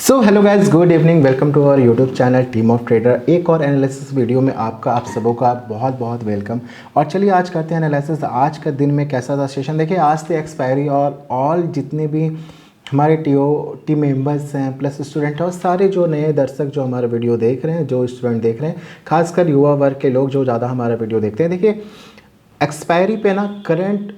So hello guys, good evening, welcome to our YouTube channel team of trader. एक और analysis video में आप सबों का बहुत बहुत वेलकम। और चलिए आज करते हैं एनालिसिस। आज का दिन में कैसा था सेशन। देखिए आज से एक्सपायरी और ऑल जितने भी हमारे टीम मेंबर्स हैं प्लस स्टूडेंट हैं और सारे जो नए दर्शक जो हमारा वीडियो देख रहे हैं, जो स्टूडेंट देख रहे हैं, खासकर युवा वर्ग के लोग जो ज़्यादा हमारा वीडियो देखते हैं। देखिए एक्सपायरी पे ना करंट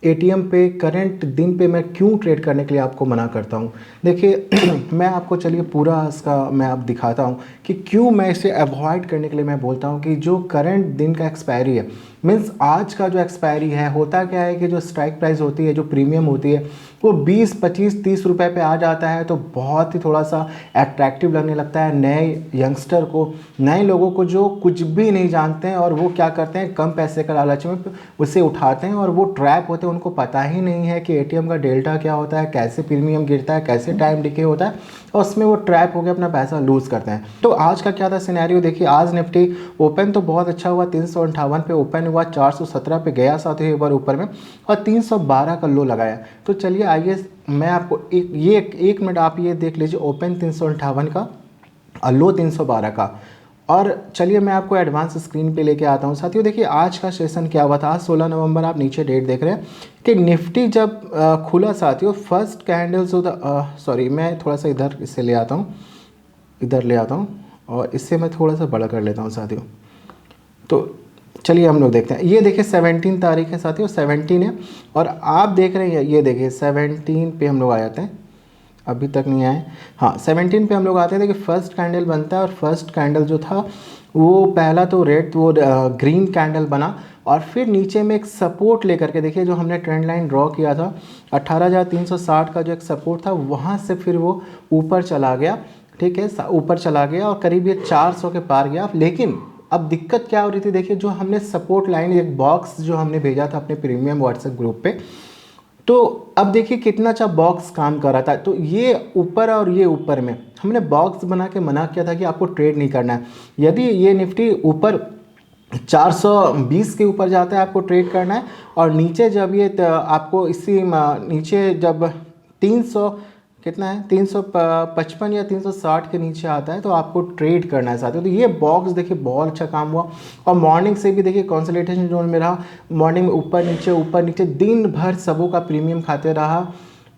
एटीएम पे करंट दिन पे मैं क्यों ट्रेड करने के लिए आपको मना करता हूँ। देखिए मैं आपको चलिए पूरा इसका मैं आप दिखाता हूँ कि क्यों मैं इसे अवॉइड करने के लिए मैं बोलता हूँ कि जो करंट दिन का एक्सपायरी है, मीन्स आज का जो एक्सपायरी है, होता क्या है कि जो स्ट्राइक प्राइस होती है, जो प्रीमियम होती है, वो 20, 25, 30 रुपए पे आ जाता है तो बहुत ही थोड़ा सा अट्रैक्टिव लगने लगता है नए यंगस्टर को, नए लोगों को जो कुछ भी नहीं जानते हैं। और वो क्या करते हैं, कम पैसे का लालच में उसे उठाते हैं और वो ट्रैप होते हैं। उनको पता ही नहीं है कि एटीएम का डेल्टा क्या होता है, कैसे प्रीमियम गिरता है, कैसे टाइम डिके होता है, और उसमें वो ट्रैप होकर अपना पैसा लूज़ करते हैं। तो आज का क्या था सिनेरियो, देखिए आज निफ्टी ओपन तो बहुत अच्छा हुआ, 358 पे ओपन हुआ, 417 पे गया साथ ही एक बार ऊपर में, और 312 का लो लगाया। तो चलिए आइए मैं आपको एक मिनट आप ये देख लीजिए, ओपन 358 का और लो 312 का। और चलिए मैं आपको एडवांस स्क्रीन पे लेके आता हूँ। साथियों देखिए आज का सेशन क्या हुआ था। आज 16 नवंबर, आप नीचे डेट देख रहे हैं कि निफ्टी जब खुला साथियों, फर्स्ट कैंडल्स सॉरी मैं थोड़ा सा इधर इससे ले आता हूँ, इधर ले आता हूँ और इससे मैं थोड़ा सा बड़ा कर लेता हूँ साथियों। तो चलिए हम लोग देखते हैं। ये देखिए 17 तारीख है साथियों, 17 है, और आप देख रहे हैं ये देखिए 17 पे हम लोग आ जाते हैं, अभी तक नहीं आए। हाँ 17 पे हम लोग आते हैं। देखिए फर्स्ट कैंडल बनता है और फर्स्ट कैंडल जो था वो पहला तो रेड वो ग्रीन कैंडल बना, और फिर नीचे में एक सपोर्ट लेकर के देखिए जो हमने ट्रेंड लाइन ड्रॉ किया था 18,360 का जो एक सपोर्ट था, वहाँ से फिर वो ऊपर चला गया। ठीक है, ऊपर चला गया और करीब ये 400 के पार गया। लेकिन अब दिक्कत क्या हो रही थी, देखिए जो हमने सपोर्ट लाइन एक बॉक्स जो हमने भेजा था अपने प्रीमियम व्हाट्सएप ग्रुप पे, तो अब देखिए कितना अच्छा बॉक्स काम कर रहा था। तो ये ऊपर और ये ऊपर में हमने बॉक्स बना के मना किया था कि आपको ट्रेड नहीं करना है। यदि ये निफ्टी ऊपर 420 के ऊपर जाता है आपको ट्रेड करना है, और नीचे जब ये आपको इसी नीचे जब 300 कितना है 355 या 360 के नीचे आता है तो आपको ट्रेड करना है साथियों। तो ये बॉक्स देखिए बहुत अच्छा काम हुआ। और मॉर्निंग से भी देखिए कंसोलिडेशन जोन में रहा, मॉर्निंग में ऊपर नीचे दिन भर सबों का प्रीमियम खाते रहा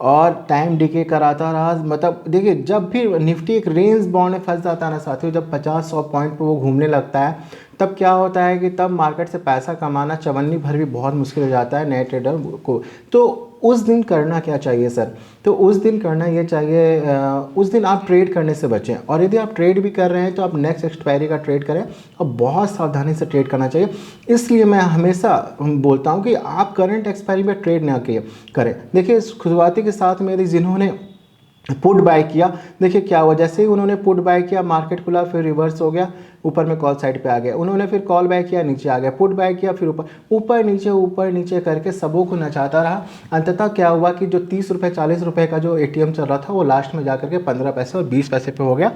और टाइम डिके कराता रहा। मतलब देखिए जब भी निफ्टी एक रेंज बाउंड में फंस जाता है ना साथियों, जब 50-100 पॉइंट पे वो घूमने लगता है, तब क्या होता है कि तब मार्केट से पैसा कमाना चवन्नी भर भी बहुत मुश्किल हो जाता है नए ट्रेडर को। तो उस दिन करना क्या चाहिए सर, तो उस दिन करना ये चाहिए, उस दिन आप ट्रेड करने से बचें। और यदि आप ट्रेड भी कर रहे हैं तो आप नेक्स्ट एक्सपायरी का ट्रेड करें और बहुत सावधानी से ट्रेड करना चाहिए। इसलिए मैं हमेशा बोलता हूं कि आप करंट एक्सपायरी में ट्रेड ना करें। देखिए शुरुआती के साथ में यदि जिन्होंने पुट बाय किया, देखिए क्या हुआ, जैसे ही उन्होंने पुट बाय किया मार्केट खुला, फिर रिवर्स हो गया, ऊपर में कॉल साइड पे आ गया। उन्होंने फिर कॉल बाय किया, नीचे आ गया, पुट बाय किया, फिर ऊपर नीचे करके सबों को नचाता रहा। अंततः क्या हुआ कि जो 30 रुपये 40 रुपये का जो एटीएम चल रहा था वो लास्ट में जाकर के 15 पैसे और 20 पैसे पे हो गया।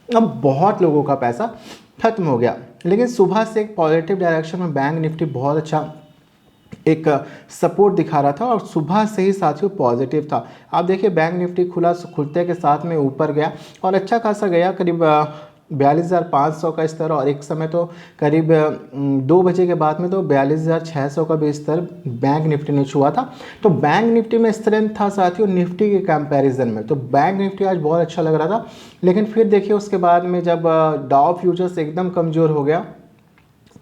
अब बहुत लोगों का पैसा खत्म हो गया। लेकिन सुबह से एक पॉजिटिव डायरेक्शन में बैंक निफ्टी बहुत अच्छा एक सपोर्ट दिखा रहा था और सुबह से ही साथियों पॉजिटिव था। आप देखिए बैंक निफ्टी खुलते के साथ में ऊपर गया और अच्छा खासा गया, करीब 42,500 का स्तर, और एक समय तो करीब 2 बजे के बाद में तो 42,600 का भी स्तर बैंक निफ्टी ने छुआ था। तो बैंक निफ्टी में स्ट्रेंथ था साथियों निफ्टी के कंपैरिजन में, तो बैंक निफ्टी आज बहुत अच्छा लग रहा था। लेकिन फिर देखिए उसके बाद में जब डाउ फ्यूचर्स एकदम कमज़ोर हो गया,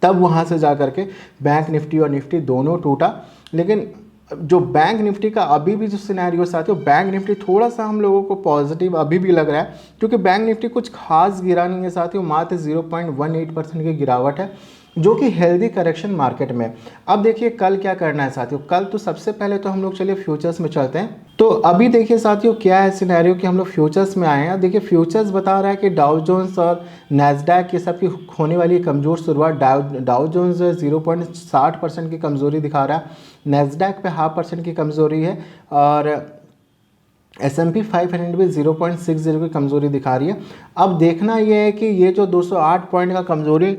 तब वहाँ से जा कर के बैंक निफ्टी और निफ्टी दोनों टूटा। लेकिन जो बैंक निफ्टी का अभी भी जो सिनेरियो साथियों, बैंक निफ्टी थोड़ा सा हम लोगों को पॉजिटिव अभी भी लग रहा है, क्योंकि बैंक निफ्टी कुछ खास गिरा नहीं है साथियों, मात्र 0.18% की गिरावट है, जो कि हेल्दी करेक्शन मार्केट में। अब देखिए कल क्या करना है साथियों, कल तो सबसे पहले तो हम लोग चलिए फ्यूचर्स में चलते हैं। तो अभी देखिए साथियों क्या है सिनेरियो कि हम लोग फ्यूचर्स में आए हैं। देखिए फ्यूचर्स बता रहा है कि डाउ जोन्स और नैस्डैक ये सब की होने वाली कमज़ोर शुरुआत। डाउ जोन्स 0.60% की कमज़ोरी दिखा रहा है, नैस्डैक पे 0.5% की कमज़ोरी है, और S&P 500 भी 0.60 की कमज़ोरी दिखा रही है। अब देखना यह है कि ये जो 208 पॉइंट का कमज़ोरी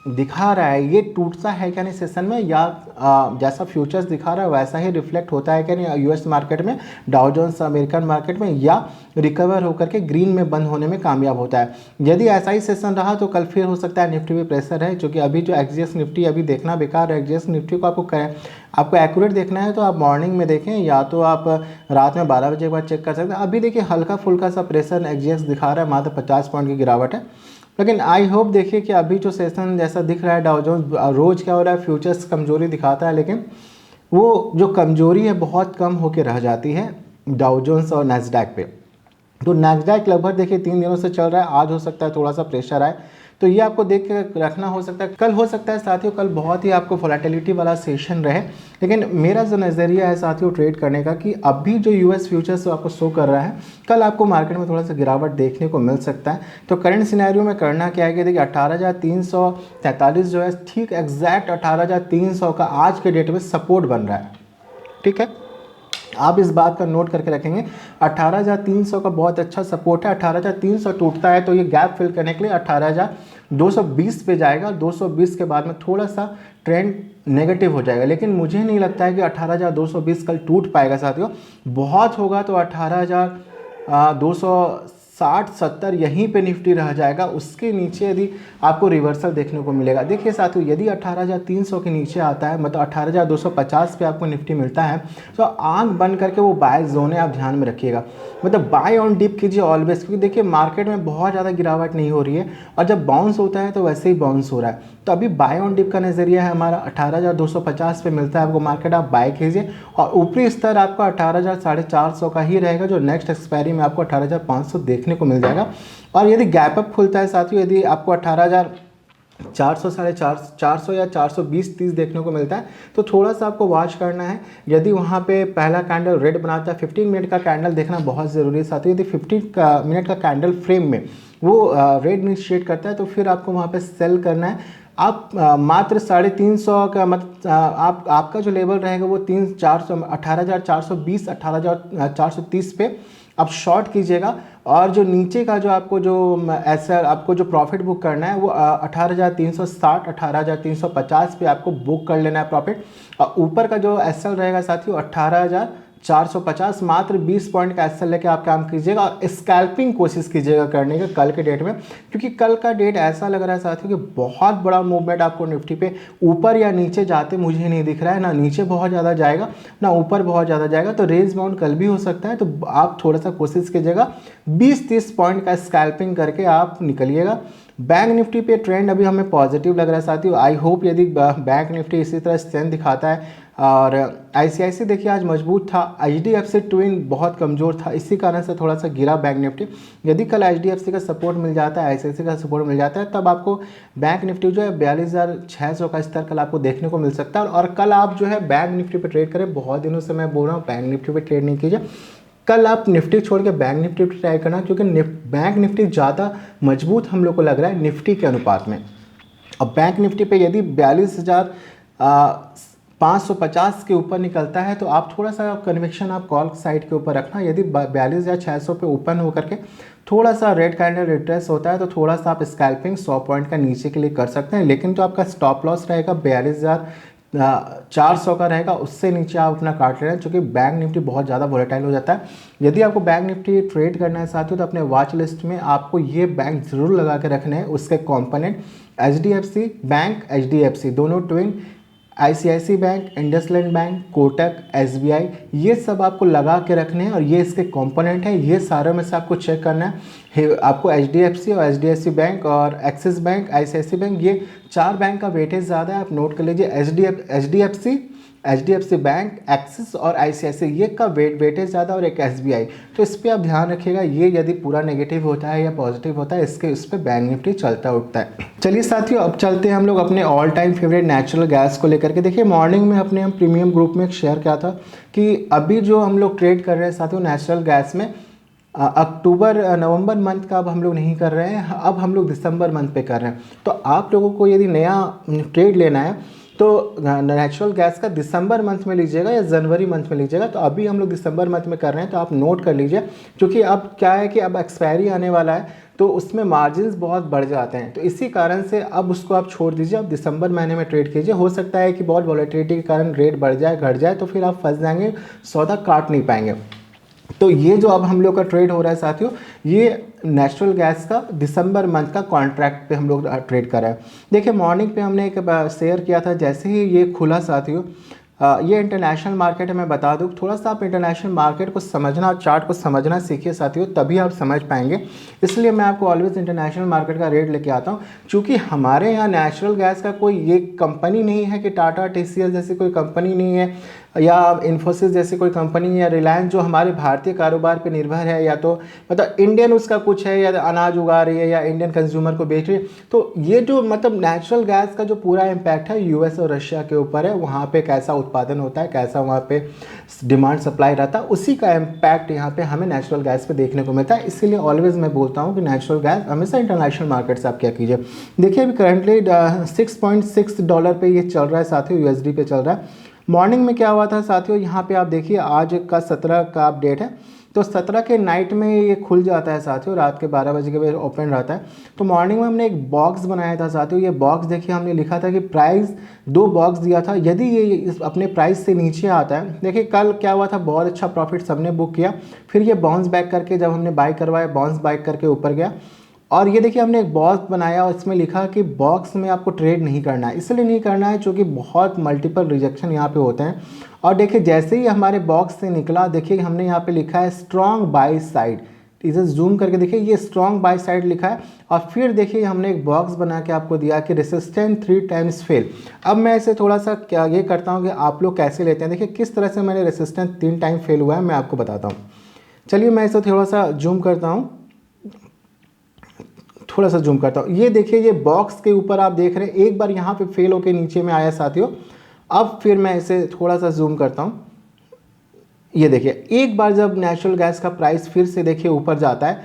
दिखा रहा है ये टूटता है क्या नहीं सेशन में, या जैसा फ्यूचर्स दिखा रहा है वैसा ही रिफ्लेक्ट होता है क्या नहीं यूएस मार्केट में, डाउ जोन्स अमेरिकन मार्केट में, या रिकवर होकर के ग्रीन में बंद होने में कामयाब होता है। यदि ऐसा ही सेशन रहा तो कल फिर हो सकता है निफ्टी पे प्रेशर है, क्योंकि अभी जो एक्सजीएस निफ्टी अभी देखना बेकार है। एक्सजीएस निफ्टी को आपको एक्यूरेट देखना है तो आप मॉर्निंग में देखें, या तो आप रात में 12 बजे के बाद चेक कर सकते हैं। अभी देखिए हल्का फुल्का सा प्रेशर एक्सजीएस दिखा रहा है, मात्र 50 पॉइंट की गिरावट है। लेकिन आई होप देखिए कि अभी जो सेशन जैसा दिख रहा है डाउ जोन्स, रोज़ क्या हो रहा है फ्यूचर्स कमजोरी दिखाता है, लेकिन वो जो कमजोरी है बहुत कम होकर रह जाती है डाउ जोन्स और नैस्डैक पे। तो नैस्डैक लगभग देखिए 3 दिनों से चल रहा है, आज हो सकता है थोड़ा सा प्रेशर आए, तो ये आपको देख के रखना हो सकता है। कल हो सकता है साथियों, कल बहुत ही आपको वोलेटिलिटी वाला सेशन रहे, लेकिन मेरा जो नज़रिया है साथियों ट्रेड करने का कि अभी जो यूएस फ्यूचर्स आपको शो कर रहा है, कल आपको मार्केट में थोड़ा सा गिरावट देखने को मिल सकता है। तो करंट सिनेरियो में करना क्या है कि देखिए 18,343 जो है ठीक एग्जैक्ट 18,300 का आज के डेट में सपोर्ट बन रहा है। ठीक है, आप इस बात का नोट करके रखेंगे 18,300 का बहुत अच्छा सपोर्ट है। 18,300 टूटता है तो ये गैप फिल करने के लिए 18,220 पे जाएगा। 220 के बाद में थोड़ा सा ट्रेंड नेगेटिव हो जाएगा, लेकिन मुझे नहीं लगता है कि 18,220 कल टूट पाएगा साथियों। बहुत होगा तो 18,260-70 यहीं पे निफ्टी रह जाएगा। उसके नीचे यदि आपको रिवर्सल देखने को मिलेगा, देखिए साथियों यदि 18,300 के नीचे आता है, मतलब 18,250 पे आपको निफ्टी मिलता है, तो आंख बंद करके वो बाय जोन है, आप ध्यान में रखिएगा। मतलब बाय ऑन डिप कीजिए ऑलवेज, क्योंकि देखिए मार्केट में बहुत ज़्यादा गिरावट नहीं हो रही है, और जब बाउंस होता है तो वैसे ही बाउंस हो रहा है। तो अभी बाय ऑन डिप का नज़रिया है हमारा 18,250 पे मिलता है आपको मार्केट, आप बाय कीजिए, और ऊपरी स्तर आपका 18,450 का ही रहेगा, जो नेक्स्ट एक्सपायरी में आपको 18,500 देखने को मिल जाएगा। और यदि गैप अप खुलता है साथियों, यदि आपको 18,400 450 या 420-30 देखने को मिलता है, तो थोड़ा सा आपको वॉच करना है। यदि वहाँ पे पहला कैंडल रेड बनाता है, 15 मिनट का कैंडल देखना बहुत ज़रूरी है साथियों। यदि 15 मिनट का कैंडल फ्रेम में वो रेड इनिशिएट करता है, तो फिर आपको वहाँ पे सेल करना है। आप मात्र 350 का आपका जो लेवल रहेगा वो 18,420 18,430 पे आप शॉर्ट कीजिएगा। और जो नीचे का जो ऐसा आपको जो प्रॉफिट बुक करना है वो 18,360 18,350 पे आपको बुक कर लेना है प्रॉफिट। और ऊपर का जो एसएल रहेगा साथियों 18,450, मात्र 20 पॉइंट का एसएल लेके आप काम कीजिएगा, और स्कैल्पिंग कोशिश कीजिएगा करने का कल के डेट में, क्योंकि कल का डेट ऐसा लग रहा है साथियों कि बहुत बड़ा मूवमेंट आपको निफ्टी पे ऊपर या नीचे जाते मुझे नहीं दिख रहा है। ना नीचे बहुत ज़्यादा जाएगा ना ऊपर बहुत ज़्यादा जाएगा, तो रेंज बाउंड कल भी हो सकता है। तो आप थोड़ा सा कोशिश कीजिएगा 20-30 पॉइंट का स्कैल्पिंग करके आप निकलिएगा। बैंक निफ्टी पे ट्रेंड अभी हमें पॉजिटिव लग रहा है साथियों। आई होप यदि बैंक निफ्टी इसी तरह स्ट्रेंथ दिखाता है। और आईसीआईसी देखिए आज मजबूत था, एचडीएफसी ट्विन बहुत कमज़ोर था, इसी कारण से थोड़ा सा गिरा बैंक निफ्टी। यदि कल एचडीएफसी का सपोर्ट मिल जाता है, आईसीआईसी का सपोर्ट मिल जाता है, तब आपको बैंक निफ्टी जो है 42,600 का स्तर कल आपको देखने को मिल सकता है। और कल आप जो है बैंक निफ्टी पे ट्रेड करें। बहुत दिनों से मैं बोल रहा हूँ बैंक निफ्टी पे ट्रेड नहीं कीजिए, कल आप निफ्टी छोड़ के बैंक निफ्टी पे ट्राई करना, क्योंकि बैंक निफ्टी ज़्यादा मजबूत हम लोग को लग रहा है निफ्टी के अनुपात में। अब बैंक निफ्टी पे यदि 42,550 के ऊपर निकलता है, तो आप थोड़ा सा कन्विक्शन आप कॉल साइड के ऊपर रखना। यदि 42,600 पे ओपन होकर के थोड़ा सा रेड कैंडल रिट्रेस होता है, तो थोड़ा सा आप स्कैल्पिंग 100 पॉइंट का नीचे के लिए कर सकते हैं, लेकिन जो आपका स्टॉप लॉस रहेगा 42,400 का रहेगा, उससे नीचे आप अपना काट लेना, क्योंकि बैंक निफ्टी बहुत ज़्यादा वोलेटाइल हो जाता है। यदि आपको बैंक निफ्टी ट्रेड करना है साथियों, तो अपने वॉच लिस्ट में आपको ये बैंक ज़रूर लगा के रखने हैं। उसके कंपोनेंट एचडीएफसी बैंक, एचडीएफसी दोनों twin, ICICI bank, IndusInd bank, Kotak, SBI, ये सब आपको लगा के रखने हैं, और ये इसके कंपोनेंट हैं। ये सारे में से आपको चेक करना है। आपको एचडीएफसी और एचडीएफसी बैंक और एक्सिस बैंक, आईसीआईसी बैंक, ये 4 बैंक का वेटेज ज़्यादा है, आप नोट कर लीजिए। एचडीएफसी बैंक, एक्सिस और आईसीआईसी, ये का वेटेज ज़्यादा, और एक एसबीआई। तो इस पर आप ध्यान रखिएगा, ये यदि पूरा नेगेटिव होता है या पॉजिटिव होता है, इस पर बैंक निफ्टी चलता उठता है। चलिए साथियों, अब चलते हैं हम लोग अपने all time favourite natural gas को लेकर के। देखिए मॉर्निंग में अपने हम प्रीमियम ग्रुप में शेयर किया था कि अभी जो हम लोग ट्रेड कर रहे हैं साथियों नेचुरल गैस में, नवंबर मंथ का अब हम लोग नहीं कर रहे हैं, अब हम लोग दिसंबर मंथ पे कर रहे हैं। तो आप लोगों को यदि नया ट्रेड लेना है, तो नेचुरल गैस का दिसंबर मंथ में लीजिएगा या जनवरी मंथ में लीजिएगा। तो अभी हम लोग दिसंबर मंथ में कर रहे हैं, तो आप नोट कर लीजिए, क्योंकि अब क्या है कि अब एक्सपायरी आने वाला है, तो उसमें मार्जिन्स बहुत बढ़ जाते हैं। तो इसी कारण से अब उसको आप छोड़ दीजिए, अब दिसंबर महीने में ट्रेड कीजिए। हो सकता है कि बहुत वॉलेटिलिटी के कारण रेट बढ़ जाए, घट जाए, तो फिर आप फंस जाएंगे, सौदा काट नहीं पाएंगे। तो ये जो अब हम लोग का ट्रेड हो रहा है साथियों, ये नेचुरल गैस का दिसंबर मंथ का कॉन्ट्रैक्ट पे हम लोग ट्रेड कर रहे हैं। देखिए मॉर्निंग पे हमने एक शेयर किया था, जैसे ही ये खुला साथियों, ये इंटरनेशनल मार्केट है। मैं बता दूं, थोड़ा सा आप इंटरनेशनल मार्केट को समझना, चार्ट को समझना सीखिए साथियों, तभी आप समझ पाएंगे। इसलिए मैं आपको ऑलवेज इंटरनेशनल मार्केट का रेट लेके आता हूँ, क्योंकि हमारे यहाँ नेचुरल गैस का कोई ये कंपनी नहीं है कि टाटा TCS जैसी कोई कंपनी नहीं है, या इन्फोसिस जैसी कोई कंपनी या रिलायंस जो हमारे भारतीय कारोबार पे निर्भर है, या तो मतलब इंडियन उसका कुछ है, या अनाज उगा रही है, या इंडियन कंज्यूमर को बेच रही है। तो ये जो मतलब नेचुरल गैस का जो पूरा इम्पैक्ट है यूएस और रशिया के ऊपर है, वहाँ पे कैसा उत्पादन होता है, कैसा वहाँ पे डिमांड सप्लाई रहता है, उसी का इम्पैक्ट यहाँ पे हमें नेचुरल गैस पे देखने को मिलता है। इसीलिए ऑलवेज मैं बोलता हूँ कि नेचुरल गैस हमेशा इंटरनेशनल मार्केट से आप क्या कीजिए। देखिए अभी करंटली $6.6 पे ये चल रहा है साथियों, USD पे चल रहा है। मॉर्निंग में क्या हुआ था साथियों, यहाँ पे आप देखिए आज का 17 का अपडेट है, तो 17 के नाइट में ये खुल जाता है साथियों, रात के 12 बजे के बजे ओपन रहता है। तो मॉर्निंग में हमने एक बॉक्स बनाया था साथियों, ये बॉक्स देखिए हमने लिखा था कि प्राइस 2 बॉक्स दिया था, यदि ये अपने प्राइस से नीचे आता है, देखिए कल क्या हुआ था, बहुत अच्छा प्रॉफिट सबने बुक किया, फिर ये बाउंस बैक करके जब हमने बाई करवाया, बाउंस बैक करके ऊपर गया। और ये देखिए हमने एक बॉक्स बनाया और इसमें लिखा कि बॉक्स में आपको ट्रेड नहीं करना है, इसलिए नहीं करना है क्योंकि बहुत मल्टीपल रिजेक्शन यहाँ पे होते हैं। और देखिए जैसे ही हमारे बॉक्स से निकला, देखिए हमने यहाँ पे लिखा है स्ट्रॉन्ग बाई साइड, इसे जूम करके देखिए ये स्ट्रॉन्ग बाई साइड लिखा है। और फिर देखिए हमने एक बॉक्स बना के आपको दिया कि रेसिस्टेंट 3 टाइम्स फेल। अब मैं इसे थोड़ा सा क्या ये करता हूँ कि आप लोग कैसे लेते हैं, देखिए किस तरह से मैंने रेसिस्टेंट 3 टाइम फेल हुआ है मैं आपको बताता हूँ। चलिए मैं इसे थोड़ा सा जूम करता हूँ, थोड़ा सा जूम करता हूँ। ये देखिए ये बॉक्स के ऊपर आप देख रहे हैं, एक बार यहाँ पे फेल होके नीचे में आया साथियों। अब फिर मैं इसे थोड़ा सा जूम करता हूँ, ये देखिए एक बार जब नेचुरल गैस का प्राइस फिर से देखिए ऊपर जाता है,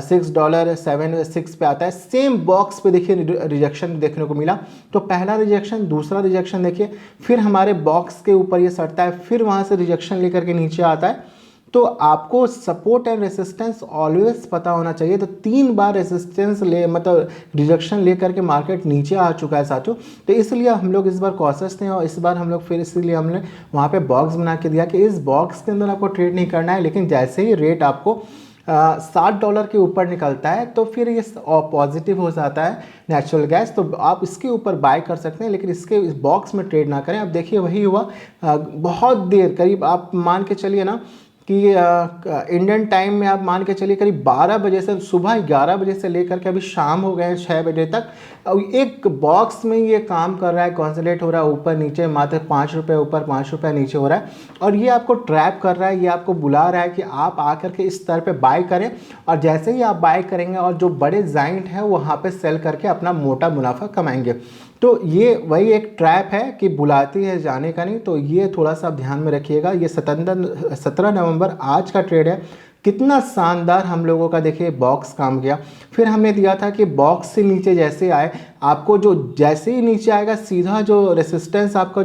$6.76 पे आता है, सेम बॉक्स पे देखिए रिजेक्शन देखने को मिला। तो पहला रिजेक्शन, दूसरा रिजेक्शन देखिए, फिर हमारे बॉक्स के ऊपर ये सटता है, फिर वहाँ से रिजेक्शन लेकर के नीचे आता है। तो आपको सपोर्ट एंड रेसिस्टेंस ऑलवेज पता होना चाहिए। तो 3 बार रेसिस्टेंस ले मतलब रिजेक्शन ले करके मार्केट नीचे आ चुका है साथियों। तो इसलिए हम लोग इस बार कॉशस थे और इस बार हम लोग फिर इसीलिए हमने वहाँ पे बॉक्स बना के दिया कि इस बॉक्स के अंदर आपको ट्रेड नहीं करना है। लेकिन जैसे ही रेट आपको $60 के ऊपर निकलता है तो फिर ये पॉजिटिव हो जाता है नेचुरल गैस, तो आप इसके ऊपर बाय कर सकते हैं, लेकिन इसके इस बॉक्स में ट्रेड ना करें। अब देखिए वही हुआ, बहुत देर करीब आप मान के चलिए ना कि इंडियन टाइम में आप मान के चलिए करीब 12 बजे से, सुबह 11 बजे से लेकर के अभी शाम हो गए हैं 6 बजे तक, एक बॉक्स में ये काम कर रहा है, कॉन्सोलेट हो रहा है, ऊपर नीचे मात्र ₹5 ऊपर ₹5 नीचे हो रहा है। और ये आपको ट्रैप कर रहा है, ये आपको बुला रहा है कि आप आकर के इस स्तर पे बाय करें, और जैसे ही आप बाय करेंगे और जो बड़े जाइंट हैं वहाँ पे सेल करके अपना मोटा मुनाफा कमाएंगे। तो ये वही एक ट्रैप है कि बुलाती है जाने का नहीं। तो ये थोड़ा सा ध्यान में रखिएगा। ये 17 नवंबर आज का ट्रेड है। कितना शानदार हम लोगों का देखिए बॉक्स काम किया। फिर हमने दिया था कि बॉक्स से नीचे जैसे आए, आपको जो जैसे ही नीचे आएगा सीधा जो रेसिस्टेंस आपको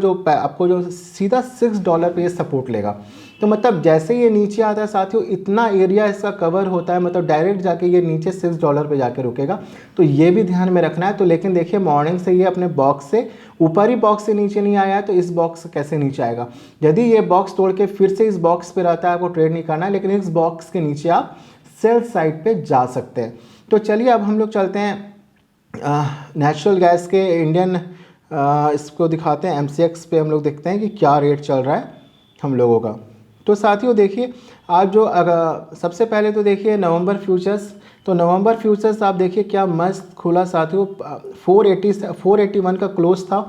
जो सीधा $6 पे ये सपोर्ट लेगा। तो मतलब जैसे ये नीचे आता है साथियों, इतना एरिया इसका कवर होता है, मतलब डायरेक्ट जाके ये नीचे $6 पे जाके रुकेगा। तो ये भी ध्यान में रखना है। तो लेकिन देखिए मॉर्निंग से ये अपने बॉक्स से ऊपर ही बॉक्स से नीचे नहीं आया है, तो इस बॉक्स से कैसे नीचे आएगा। यदि ये बॉक्स तोड़ के फिर से इस बॉक्स पे रहता है, आपको ट्रेड नहीं करना है, लेकिन इस बॉक्स के नीचे आप सेल साइड पे जा सकते हैं। तो चलिए अब हम लोग चलते हैं नेचुरल गैस के इंडियन इसको दिखाते हैं, MCX पे हम लोग देखते हैं कि क्या रेट चल रहा है हम लोगों का। तो साथियों देखिए आज जो सबसे पहले तो देखिए नवंबर फ्यूचर्स, तो नवंबर फ्यूचर्स आप देखिए क्या मस्त खुला साथियों। 481 का क्लोज था,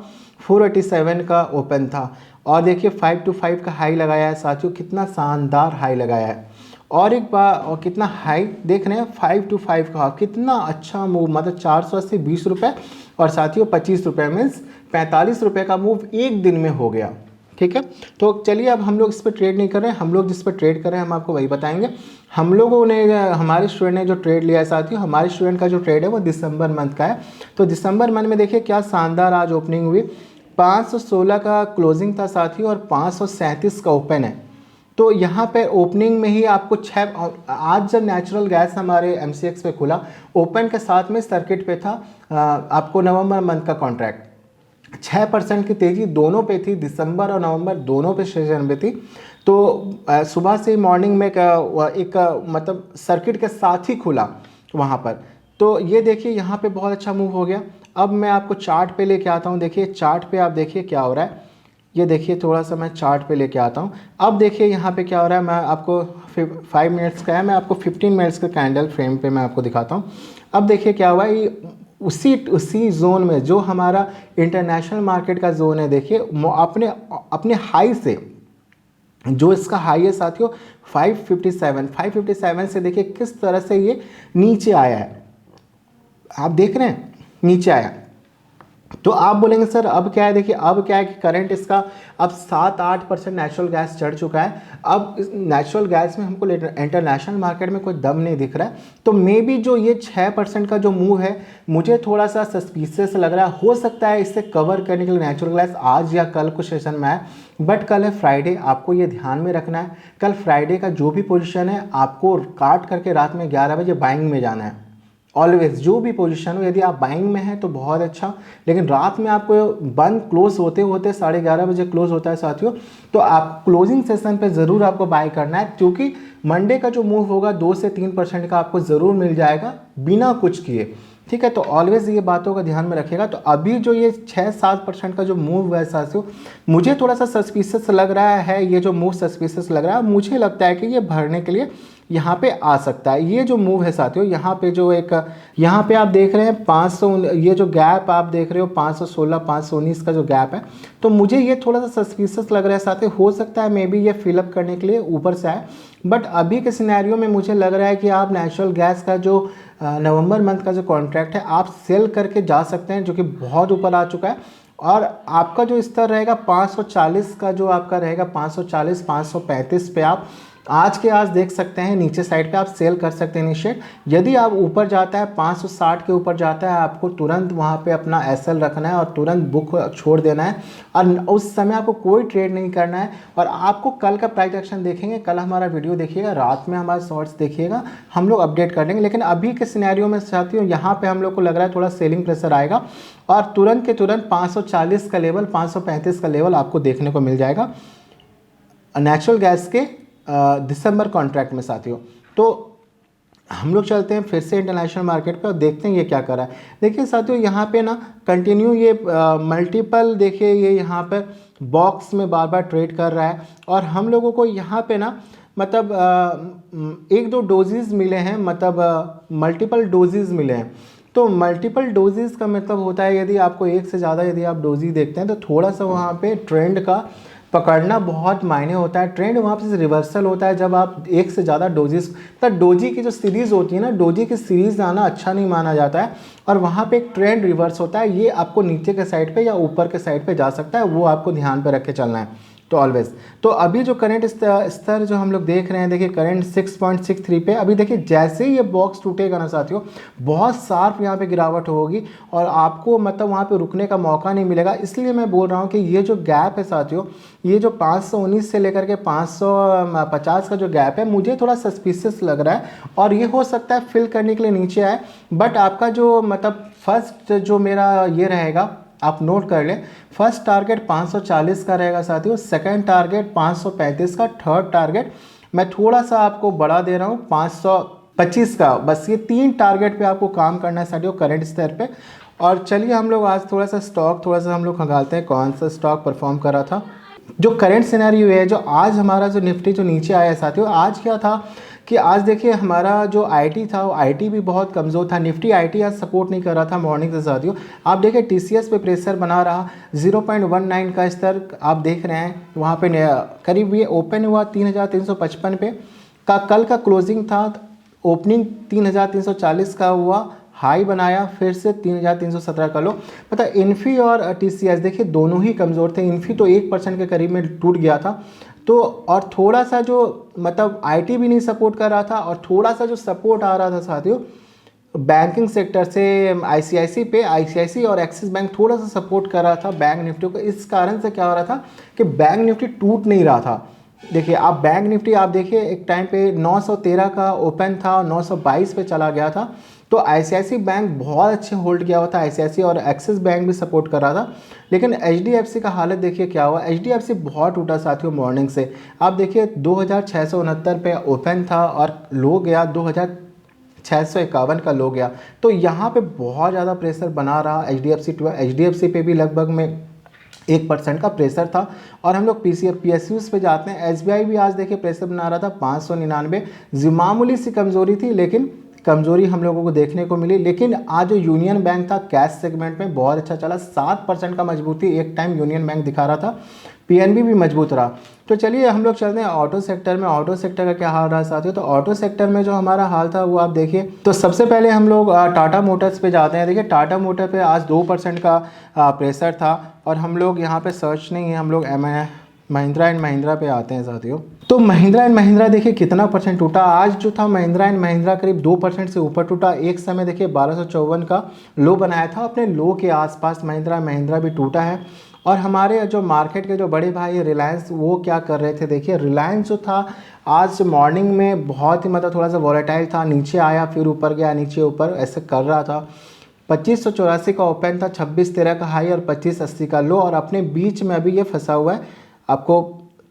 487 का ओपन था, और देखिए 525 का हाई लगाया है साथियों, कितना शानदार हाई लगाया है। और एक बार और कितना हाई देख रहे हैं 525 का, कितना अच्छा मूव, मतलब 480 ₹20 और साथियों ₹25 मीन्स ₹45 का मूव एक दिन में हो गया। ठीक है, तो चलिए अब हम लोग इस पर ट्रेड नहीं कर रहे हैं, हम लोग जिस पर ट्रेड कर रहे हैं हम आपको वही बताएंगे। हम लोगों ने, हमारे स्टूडेंट ने जो ट्रेड लिया है साथियों, हमारे स्टूडेंट का जो ट्रेड है वो दिसंबर मंथ का है। तो दिसंबर मंथ में देखिए क्या शानदार आज ओपनिंग हुई। 516 का क्लोजिंग था साथियों और 537 का ओपन है। तो यहाँ पे ओपनिंग में ही आपको आज जब नेचुरल गैस हमारे MCX पे खुला, ओपन के साथ में सर्किट पे था आपको नवंबर मंथ का कॉन्ट्रैक्ट, 6% की तेज़ी दोनों पे थी, दिसंबर और नवंबर दोनों पे सेशन पे थी। तो सुबह से मॉर्निंग में एक मतलब सर्किट के साथ ही खुला वहाँ पर। तो ये देखिए यहाँ पे बहुत अच्छा मूव हो गया। अब मैं आपको चार्ट पे लेके आता हूँ। देखिए चार्ट पे आप देखिए क्या हो रहा है, ये देखिए थोड़ा सा मैं चार्ट पे लेके आता हूँ। अब देखिए यहाँ पे क्या हो रहा है, मैं आपको 5 मिनट्स का है, मैं आपको 15 मिनट्स का कैंडल फ्रेम पे मैं आपको दिखाता हूँ। अब देखिए क्या हुआ, ये उसी जोन में जो हमारा इंटरनेशनल मार्केट का जोन है, देखिए अपने हाई से जो इसका हाई है साथियों 557 से देखिए किस तरह से ये नीचे आया है, आप देख रहे हैं नीचे आया। तो आप बोलेंगे सर अब क्या है, देखिए अब क्या है कि करंट इसका अब 7-8% नेचुरल गैस चढ़ चुका है। अब इस नेचुरल गैस में हमको इंटरनेशनल मार्केट में कोई दम नहीं दिख रहा है। तो मे बी जो ये 6% का जो मूव है मुझे थोड़ा सा सस्पिशियस लग रहा है। हो सकता है इससे कवर करने के लिए नेचुरल गैस आज या कल कुछ सेशन में आए, बट कल है फ्राइडे, आपको ये ध्यान में रखना है। कल फ्राइडे का जो भी पोजिशन है आपको काट करके रात में 11 बजे बाइंग में जाना है। ऑलवेज जो भी पोजीशन हो, यदि आप बाइंग में हैं तो बहुत अच्छा, लेकिन रात में आपको बंद क्लोज होते होते 11:30 बजे क्लोज होता है साथियों, तो आप क्लोजिंग सेशन पे ज़रूर आपको बाय करना है, क्योंकि मंडे का जो मूव होगा 2 से 3% का आपको ज़रूर मिल जाएगा बिना कुछ किए। ठीक है, तो ऑलवेज ये बातों का ध्यान में रखिएगा। तो अभी जो ये 6-7% का जो मूव हुआ है साथियों, मुझे थोड़ा सा सस्पिशियस लग रहा है। ये जो मूव सस्पिशियस लग रहा है, मुझे लगता है कि ये भरने के लिए यहाँ पे आ सकता है। ये जो मूव है साथियों, यहाँ पे जो एक यहाँ पे आप देख रहे हैं 500, ये जो गैप आप देख रहे हो 516 519 का जो गैप है, तो मुझे ये थोड़ा सा सस्पिशियस लग रहा है साथियों। हो सकता है मे बी ये फिलअप करने के लिए ऊपर से आए, बट अभी के सिनेरियो में मुझे लग रहा है कि आप नेचुरल गैस का जो नवंबर मंथ का जो कॉन्ट्रैक्ट है आप सेल करके जा सकते हैं, जो कि बहुत ऊपर आ चुका है। और आपका जो स्तर रहेगा 540 का, जो आपका रहेगा 540 535 पे आप आज के आज देख सकते हैं। नीचे साइड पे आप सेल कर सकते हैं इनिशिएट। यदि आप ऊपर जाता है 560 के ऊपर जाता है, आपको तुरंत वहाँ पे अपना SL रखना है और तुरंत बुक छोड़ देना है, और उस समय आपको कोई ट्रेड नहीं करना है। और आपको कल का प्राइस एक्शन देखेंगे, कल हमारा वीडियो देखिएगा, रात में हमारे शॉर्ट्स देखिएगा, हम लोग अपडेट कर देंगे। लेकिन अभी के सिनेरियो में साथियों यहाँ पर हम लोग को लग रहा है थोड़ा सेलिंग प्रेशर आएगा, और तुरंत के तुरंत 540 का लेवल 535 का लेवल आपको देखने को मिल जाएगा नेचुरल गैस के दिसंबर कॉन्ट्रैक्ट में साथियों। तो हम लोग चलते हैं फिर से इंटरनेशनल मार्केट पे और देखते हैं ये क्या कर रहा है। देखिए साथियों यहाँ पे ना कंटिन्यू ये मल्टीपल, देखिए ये यहाँ पे बॉक्स में बार बार ट्रेड कर रहा है, और हम लोगों को यहाँ पे ना मतलब 1-2 डोजेज़ मिले हैं, मतलब मल्टीपल डोजेज़ मिले हैं। तो मल्टीपल डोजेज़ का मतलब होता है यदि आपको एक से ज़्यादा यदि आप डोजेज़ देखते हैं तो थोड़ा सा वहाँ पे ट्रेंड का पकड़ना बहुत मायने होता है। ट्रेंड वहाँ पे रिवर्सल होता है जब आप एक से ज़्यादा डोजेस, तो डोजी की जो सीरीज़ होती है ना, डोजी की सीरीज़ आना अच्छा नहीं माना जाता है, और वहाँ पे एक ट्रेंड रिवर्स होता है। ये आपको नीचे के साइड पे या ऊपर के साइड पे जा सकता है, वो आपको ध्यान पे रख के चलना है। तो ऑलवेज, तो अभी जो करंट स्तर जो हम लोग देख रहे हैं, देखिए करंट 6.63 पे। अभी देखिए जैसे ही ये बॉक्स टूटेगा ना साथियों, बहुत शार्प यहाँ पे गिरावट होगी और आपको मतलब वहाँ पे रुकने का मौका नहीं मिलेगा। इसलिए मैं बोल रहा हूँ कि ये जो गैप है साथियों, ये जो 519 से लेकर के 550 का जो गैप है, मुझे थोड़ा सस्पिशियस लग रहा है, और ये हो सकता है फिल करने के लिए नीचे आए। बट आपका जो मतलब फर्स्ट जो मेरा ये रहेगा, आप नोट कर लें, फर्स्ट टारगेट 540 का रहेगा साथियों, सेकंड टारगेट 535 का, थर्ड टारगेट मैं थोड़ा सा आपको बढ़ा दे रहा हूँ 525 का। बस ये 3 टारगेट पे आपको काम करना है साथियों करंट स्तर पे। और चलिए हम लोग आज थोड़ा सा हम लोग खंगालते हैं कौन सा स्टॉक परफॉर्म कर रहा था। जो करंट सिनेरियो है, जो आज हमारा जो निफ्टी जो नीचे आया है साथियों, आज क्या था कि आज देखिए हमारा जो आईटी था, वो आईटी भी बहुत कमज़ोर था। निफ्टी आईटी आज सपोर्ट नहीं कर रहा था मॉर्निंग से साथियों। आप देखिए टीसीएस पे प्रेशर बना रहा, 0.19 का स्तर आप देख रहे हैं वहाँ पे करीब ये ओपन हुआ 3355 पे का। कल का क्लोजिंग था, ओपनिंग 3340 का हुआ, हाई बनाया, फिर से 3317 का लो। मतलब इन्फी और टीसीएस देखिए दोनों ही कमज़ोर थे। इन्फी तो 1% के करीब में टूट गया था, तो और थोड़ा सा जो मतलब आईटी भी नहीं सपोर्ट कर रहा था, और थोड़ा सा जो सपोर्ट आ रहा था साथियों बैंकिंग सेक्टर से आईसीआईसी और एक्सिस बैंक थोड़ा सा सपोर्ट कर रहा था बैंक निफ्टी को। इस कारण से क्या हो रहा था कि बैंक निफ्टी टूट नहीं रहा था। देखिए आप बैंक निफ्टी आप देखिए एक टाइम पे 913 का ओपन था और 922 पे चला गया था। तो आईसीआईसी बैंक बहुत अच्छे होल्ड किया हुआ था, आईसीआईसी और एक्सिस बैंक भी सपोर्ट कर रहा था। लेकिन एचडीएफसी का हालत देखिए क्या हुआ, एचडीएफसी बहुत टूटा साथियों मॉर्निंग से। आप देखिए 2669 पे ओपन था और लो गया 2651 का लो गया। तो यहाँ पे बहुत ज़्यादा प्रेशर बना रहा एचडीएफसी पे भी लगभग में 1% का प्रेशर था। और हम लोग पीएसयूज पे जाते हैं, एसबीआई भी आज देखिए प्रेशर बना रहा था 599, मामूली सी कमजोरी थी लेकिन कमजोरी हम लोगों को देखने को मिली। लेकिन आज जो यूनियन बैंक था कैश सेगमेंट में बहुत अच्छा चला, 7% का मजबूती एक टाइम यूनियन बैंक दिखा रहा था, पीएनबी भी मजबूत रहा। तो चलिए हम लोग चलते हैं ऑटो सेक्टर में। ऑटो सेक्टर का क्या हाल रहा साथियों, तो ऑटो सेक्टर में जो हमारा हाल था वो आप देखिए। तो सबसे पहले हम लोग टाटा मोटर्स पे जाते हैं। देखिए टाटा मोटर पे आज 2% का प्रेशर था और हम लोग यहाँ पे सर्च नहीं है, हम लोग महिंद्रा एंड महिंद्रा पे आते हैं साथियों। तो महिंद्रा एंड महिंद्रा देखिए कितना परसेंट टूटा आज जो था, महिंद्रा एंड महिंद्रा करीब 2% से ऊपर टूटा। एक समय देखिए 1254 का लो बनाया था, अपने लो के आसपास महिंद्रा महिंद्रा भी टूटा है। और हमारे जो मार्केट के जो बड़े भाई रिलायंस वो क्या कर रहे थे, देखिए रिलायंस जो था आज मॉर्निंग में बहुत ही मतलब थोड़ा सा वॉलेटाइल था, नीचे आया फिर ऊपर गया, नीचे ऊपर ऐसे कर रहा था। 2584 का ओपन था, 2613 का हाई और 2580 का लो, और अपने बीच में अभी ये फंसा हुआ है आपको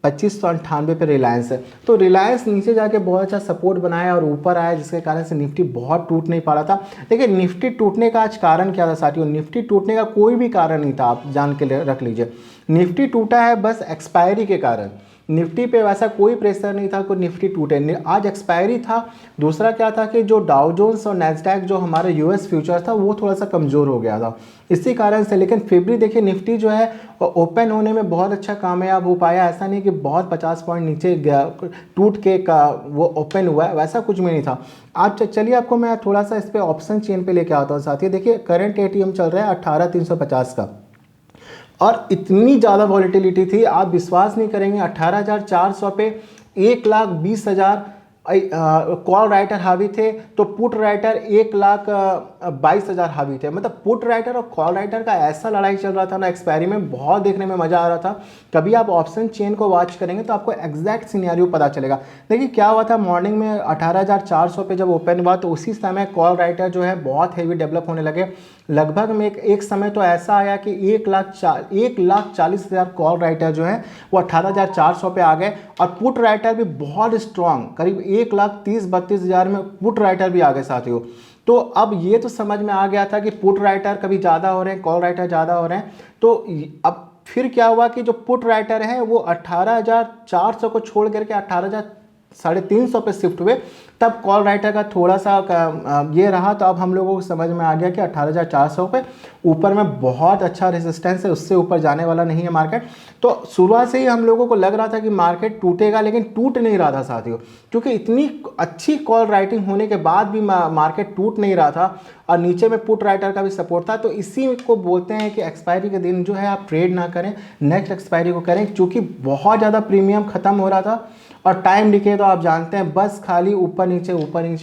2598 पे रिलायंस है। तो रिलायंस नीचे जाके बहुत अच्छा सपोर्ट बनाया और ऊपर आया, जिसके कारण से निफ्टी बहुत टूट नहीं पा रहा था। देखिए निफ्टी टूटने का आज कारण क्या था साथियों, निफ्टी टूटने का कोई भी कारण नहीं था, आप जान के रख लीजिए। निफ्टी टूटा है बस एक्सपायरी के कारण, निफ्टी पे वैसा कोई प्रेशर नहीं था कोई निफ्टी टूटे, आज एक्सपायरी था। दूसरा क्या था कि जो डाउ जोन्स और नैस्डैक जो हमारे यूएस फ्यूचर था वो थोड़ा सा कमज़ोर हो गया था इसी कारण से। लेकिन फिर भी देखिए निफ्टी जो है ओपन होने में बहुत अच्छा कामयाब हो पाया, ऐसा नहीं कि बहुत 50 पॉइंट नीचे टूट के का वो ओपन हुआ है, वैसा कुछ भी नहीं था। आप चलिए आपको मैं थोड़ा सा इस पर ऑप्शन चेन पे लेके आता हूँ साथियों। देखिए करंट एटीएम चल रहा है 18350 का और इतनी ज़्यादा वॉलेटिलिटी थी, आप विश्वास नहीं करेंगे 18,400 पे 1,20,000 कॉल राइटर हावी थे, तो पुट राइटर 1,22,000 हावी थे। मतलब पुट राइटर और कॉल राइटर का ऐसा लड़ाई चल रहा था ना एक्सपायरी में, बहुत देखने में मजा आ रहा था। कभी आप ऑप्शन चेन को वॉच करेंगे तो आपको एग्जैक्ट सिनेरियो पता चलेगा। देखिए क्या हुआ था मॉर्निंग में 18,400 पे जब ओपन हुआ तो उसी समय कॉल राइटर जो है बहुत हेवी डेवलप होने लगे। लगभग में एक समय तो ऐसा आया कि 1,40,000 कॉल राइटर जो है वो 18,400 पे आ गए, और पुट राइटर भी बहुत स्ट्रांग करीब 1,30,32,000 में पुट राइटर भी आ गए साथियों। तो अब ये तो समझ में आ गया था कि पुट राइटर कभी ज़्यादा हो रहे हैं, कॉल राइटर ज़्यादा हो रहे हैं। तो अब फिर क्या हुआ कि जो पुट राइटर है वो 18,400 को छोड़ करके 18,350 पे शिफ्ट हुए, तब कॉल राइटर का थोड़ा सा ये रहा। तो अब हम लोगों को समझ में आ गया कि 18,400 पे ऊपर में बहुत अच्छा रेजिस्टेंस है, उससे ऊपर जाने वाला नहीं है मार्केट। तो शुरुआत से ही हम लोगों को लग रहा था कि मार्केट टूटेगा, लेकिन टूट नहीं रहा था साथियों, क्योंकि इतनी अच्छी कॉल राइटिंग होने के बाद भी मार्केट टूट नहीं रहा था और नीचे में पुट राइटर का भी सपोर्ट था। तो इसी को बोलते हैं कि एक्सपायरी के दिन जो है आप ट्रेड ना करें, नेक्स्ट एक्सपायरी को करें, क्योंकि बहुत ज़्यादा प्रीमियम खत्म हो रहा था। और टाइम डिके तो आप जानते हैं बस खाली ऊपर नीचे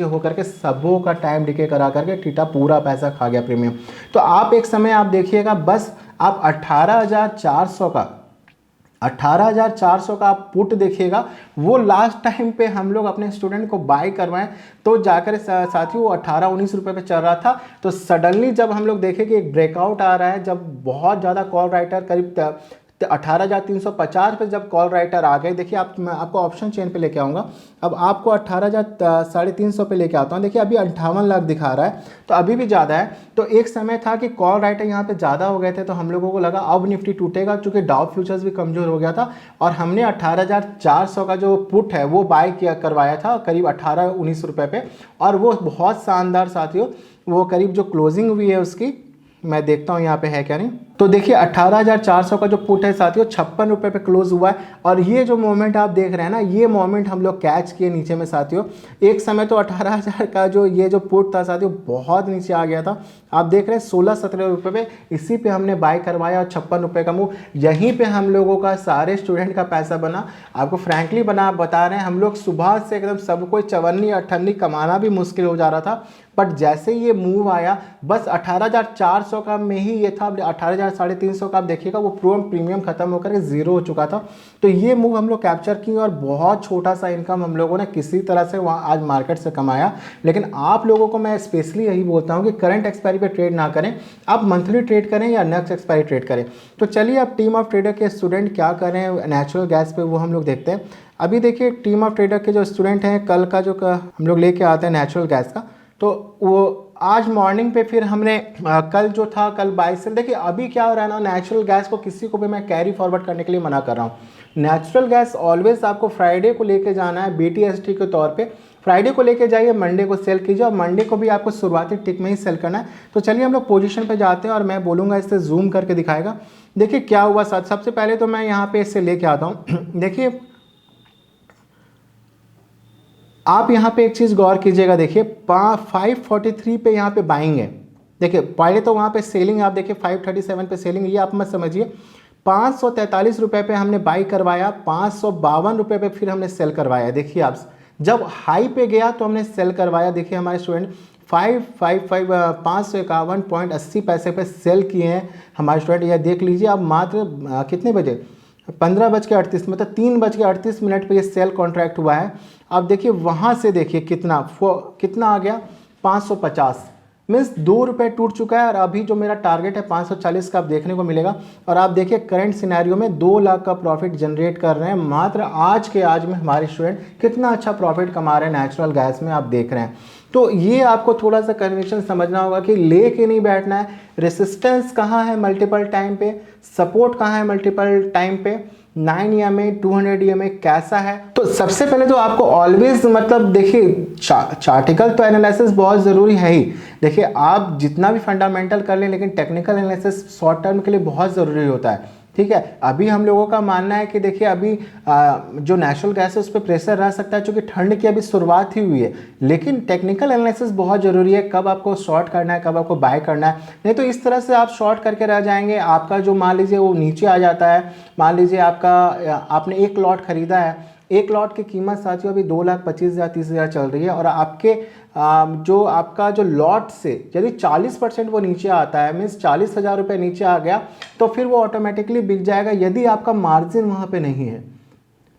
होकर के सबों का टाइम डिके करा करके टीटा पूरा पैसा खा गया प्रीमियम। तो आप एक समय आप देखिएगा बस आप 18,400 का आप पुट देखिएगा, वो लास्ट टाइम पे हम लोग अपने स्टूडेंट को बाय करवाएं तो जाकर साथियों वो 18-19 रुपये पे चल रहा था। तो सडनली जब हम लोग देखें कि एक ब्रेकआउट आ रहा है, जब बहुत ज़्यादा कॉल राइटर करीब 18,350 पे जब कॉल राइटर आ गए, देखिए मैं आपको ऑप्शन चेन पे लेके आऊँगा। अब आपको 18,350 पे लेके आता हूँ। देखिए अभी 58 लाख दिखा रहा है, तो अभी भी ज़्यादा है। तो एक समय था कि कॉल राइटर यहाँ पे ज़्यादा हो गए थे, तो हम लोगों को लगा अब निफ्टी टूटेगा, क्योंकि डाउ फ्यूचर्स भी कमज़ोर हो गया था। और हमने 18,400 का जो पुट है वो बाय करवाया था करीब 18-19 रुपये पे, और वो बहुत शानदार साथियों, वो करीब जो क्लोजिंग हुई है उसकी मैं देखता हूँ यहाँ पे है क्या नहीं। तो देखिए 18,400 का जो पुट है साथियों 56 रुपये पे क्लोज हुआ है। और ये जो मोमेंट आप देख रहे हैं ना, ये मोमेंट हम लोग कैच किए नीचे में साथियों। एक समय तो 18,000 का जो ये जो पुट था साथियों बहुत नीचे आ गया था। आप देख रहे हैं 16-17 रुपये पे इसी पे हमने बाय करवाया और 56 रुपये का मूव, यहीं पे हम लोगों का सारे स्टूडेंट का पैसा बना। आपको फ्रैंकली बता रहे हैं, हम लोग सुबह से एकदम सब कोई चवन्नी अठन्नी कमाना भी मुश्किल हो जा रहा था। बट जैसे ये मूव आया बस 18,400 का में ही ये था, 18,350 का आप देखिएगा वो प्रीमियम खत्म होकर के जीरो हो चुका था। तो ये मूव हम लोग कैप्चर किए और बहुत छोटा सा इनकम हम लोगों ने किसी तरह से वहाँ आज मार्केट से कमाया। लेकिन आप लोगों को मैं स्पेशली यही बोलता हूँ कि करंट एक्सपायरी पे ट्रेड ना करें, आप मंथली ट्रेड करें या नेक्स्ट एक्सपायरी ट्रेड करें। तो चलिए अब टीम ऑफ ट्रेडर के स्टूडेंट क्या करें नेचुरल गैस पे वो हम लोग देखते हैं। अभी देखिए टीम ऑफ ट्रेडर के जो स्टूडेंट हैं कल का जो हम लोग लेके आते हैं नेचुरल गैस का, तो वो आज मॉर्निंग पे फिर हमने कल जो था कल बाय सेल। देखिए अभी क्या हो रहा है ना, नेचुरल गैस को किसी को भी मैं कैरी फॉरवर्ड करने के लिए मना कर रहा हूँ। नेचुरल गैस ऑलवेज आपको फ्राइडे को लेके जाना है BTST के तौर पे। फ्राइडे को लेके जाइए, मंडे को सेल कीजिए और मंडे को भी आपको शुरुआती टिक में ही सेल करना है। तो चलिए हम लोग पोजीशन पे जाते हैं और मैं बोलूँगा इससे जूम करके दिखाएगा। देखिए क्या हुआ साथ, सबसे पहले तो मैं यहाँ पे इससे लेके आता हूँ। देखिए आप यहाँ पे एक चीज़ गौर कीजिएगा, देखिए 543 पे यहाँ पे बाइंग है। देखिए पहले तो वहाँ पे सेलिंग आप देखिए 537 पे सेलिंग, ये आप मत समझिए। 543 रुपये पे हमने बाई करवाया, 552 रुपये पे फिर हमने सेल करवाया। देखिए आप जब हाई पे गया तो हमने सेल करवाया। देखिए हमारे स्टूडेंट 551.80 पैसे पे सेल किए हैं हमारे स्टूडेंट। यह देख लीजिए आप मात्र कितने बजे 15:38 मतलब 3:38 पे ये सेल कॉन्ट्रैक्ट हुआ है। अब देखिए वहाँ से देखिए कितना आ गया 550, मीन्स 2 रुपये टूट चुका है। और अभी जो मेरा टारगेट है 540 का आप देखने को मिलेगा। और आप देखिए करंट सिनेरियो में 2 लाख का प्रॉफिट जनरेट कर रहे हैं मात्र आज में हमारे स्टूडेंट कितना अच्छा प्रॉफिट कमा रहे हैं नेचुरल गैस में, आप देख रहे हैं। तो ये आपको थोड़ा सा कन्विक्शन समझना होगा कि ले के नहीं बैठना है। रेसिस्टेंस कहाँ है मल्टीपल टाइम पे, सपोर्ट कहाँ है मल्टीपल टाइम पे, 9 EMA 200 EMA कैसा है। तो सबसे पहले तो आपको ऑलवेज मतलब देखिए चार्टिकल तो एनालिसिस बहुत ज़रूरी है ही। देखिए आप जितना भी फंडामेंटल कर लें लेकिन टेक्निकल एनालिसिस शॉर्ट टर्म के लिए बहुत ज़रूरी होता है। ठीक है, अभी हम लोगों का मानना है कि देखिए अभी जो नेचुरल गैस है उस पर प्रेशर रह सकता है क्योंकि ठंड की अभी शुरुआत ही हुई है। लेकिन टेक्निकल एनालिसिस बहुत ज़रूरी है, कब आपको शॉर्ट करना है कब आपको बाय करना है। नहीं तो इस तरह से आप शॉर्ट करके रह जाएंगे, आपका जो मान लीजिए वो नीचे आ जाता है। मान लीजिए आपने एक लॉट खरीदा है, एक लॉट की कीमत साथियों अभी 2,25,000 30,000 चल रही है। और आपके जो आपका जो लॉट से यदि 40% वो नीचे आता है, मीन्स 40,000 रुपये नीचे आ गया, तो फिर वो ऑटोमेटिकली बिक जाएगा यदि आपका मार्जिन वहाँ पे नहीं है।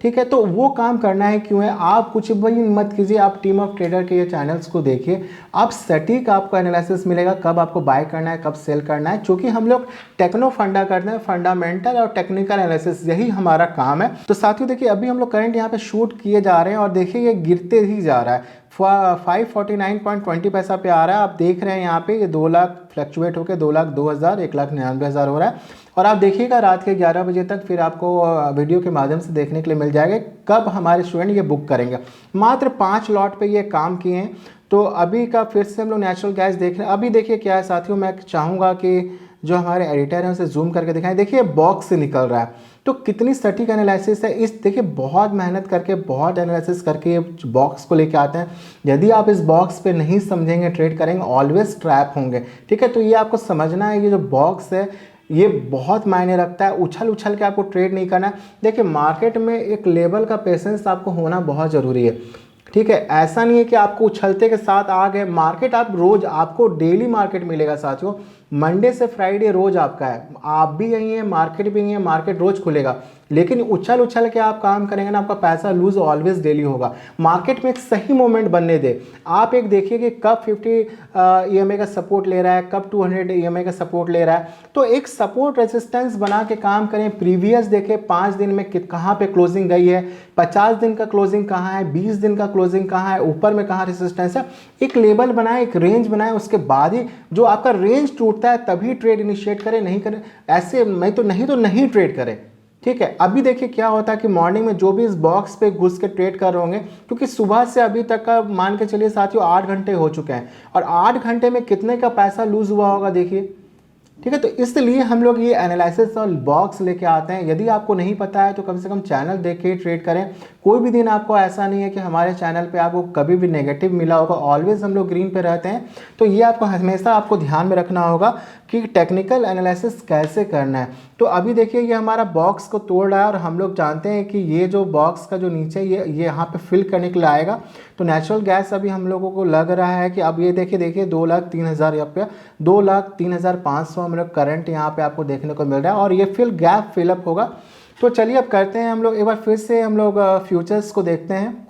ठीक है, तो वो काम करना है क्यों है, आप कुछ भी मत कीजिए, आप टीम ऑफ ट्रेडर के ये चैनल्स को देखिए, आप सटीक आपको एनालिसिस मिलेगा कब आपको बाय करना है कब सेल करना है। क्योंकि हम लोग टेक्नो फंडा करते हैं, फंडामेंटल और टेक्निकल एनालिसिस यही हमारा काम है। तो साथियों देखिए अभी हम लोग करंट यहाँ पे शूट किए जा रहे हैं और देखिए ये गिरते ही जा रहा है, 549.20 पैसा पे आ रहा है। आप देख रहे हैं यहाँ पे ये 2 लाख फ्लक्चुएट होकर 2,02,000 1,99,000 हो रहा है। और आप देखिएगा रात के 11 बजे तक फिर आपको वीडियो के माध्यम से देखने के लिए मिल जाएगा कब हमारे स्टूडेंट ये बुक करेंगे। मात्र 5 लॉट पे ये काम किए हैं। तो अभी का फिर से हम लोग नेचुरल गैस देख रहे हैं। अभी देखिए क्या है साथियों, मैं चाहूँगा कि जो हमारे एडिटर हैं उसे जूम करके दिखाएं। देखिए बॉक्स से निकल रहा है, तो कितनी सटीक एनालिसिस है इस। देखिए बहुत मेहनत करके बहुत एनालिसिस करके ये बॉक्स को लेके आते हैं। यदि आप इस बॉक्स पे नहीं समझेंगे ट्रेड करेंगे ऑलवेज ट्रैप होंगे। ठीक है, तो ये आपको समझना है, ये जो बॉक्स है ये बहुत मायने रखता है। उछल उछल के आपको ट्रेड नहीं करना है। देखिए मार्केट में एक लेवल का पेशेंस आपको होना बहुत ज़रूरी है। ठीक है, ऐसा नहीं है कि आपको उछलते के साथ आ गए मार्केट, आप रोज आपको डेली मार्केट मिलेगा साथियों, मंडे से फ्राइडे रोज आपका है। आप भी यही है, मार्केट भी यही है, मार्केट रोज खुलेगा। लेकिन उछल उछल के आप काम करेंगे ना, आपका पैसा लूज ऑलवेज डेली होगा। मार्केट में एक सही मोमेंट बनने दे। आप एक देखिए कि कब 50 EMA का सपोर्ट ले रहा है, कब 200 EMA का सपोर्ट ले रहा है। तो एक सपोर्ट रेजिस्टेंस बना के काम करें। प्रीवियस देखें 5 दिन में कहाँ पे क्लोजिंग गई है, 50 दिन का क्लोजिंग कहाँ है, 20 दिन का क्लोजिंग कहाँ है, ऊपर में कहाँ रेजिस्टेंस है। एक लेवल बनाए, एक रेंज बनाए, उसके बाद ही जो आपका रेंज टूटता है तभी ट्रेड इनिशिएट करें, नहीं करें ऐसे नहीं तो नहीं ट्रेड करें। ठीक है, अभी देखिए क्या होता है कि मॉर्निंग में जो भी इस बॉक्स पे घुस के ट्रेड कर रहे होंगे, क्योंकि सुबह से अभी तक का मान के चलिए साथियों 8 घंटे हो चुके हैं और 8 घंटे में कितने का पैसा लूज हुआ होगा। देखिए ठीक है। तो इसलिए हम लोग ये एनालिसिस और बॉक्स लेके आते हैं। यदि आपको नहीं पता है तो कम से कम चैनल देख के ट्रेड करें। कोई भी दिन आपको ऐसा नहीं है कि हमारे चैनल पे आपको कभी भी नेगेटिव मिला होगा, ऑलवेज हम लोग ग्रीन पे रहते हैं। तो ये आपको हमेशा आपको ध्यान में रखना होगा कि टेक्निकल एनालिसिस कैसे करना है। तो अभी देखिए ये हमारा बॉक्स को तोड़ रहा है और हम लोग जानते हैं कि ये जो बॉक्स का जो नीचे ये यहाँ पे फिल करने के लिए आएगा। तो नेचुरल गैस अभी हम लोगों को लग रहा है कि अब ये देखिए 2,03,000 रुपया, 2,03,500 हम लोग करंट यहाँ पे आपको देखने को मिल रहा है और ये फिल गैप फिलअप होगा। तो चलिए अब करते हैं हम लोग एक बार फिर से हम लोग फ्यूचर्स को देखते हैं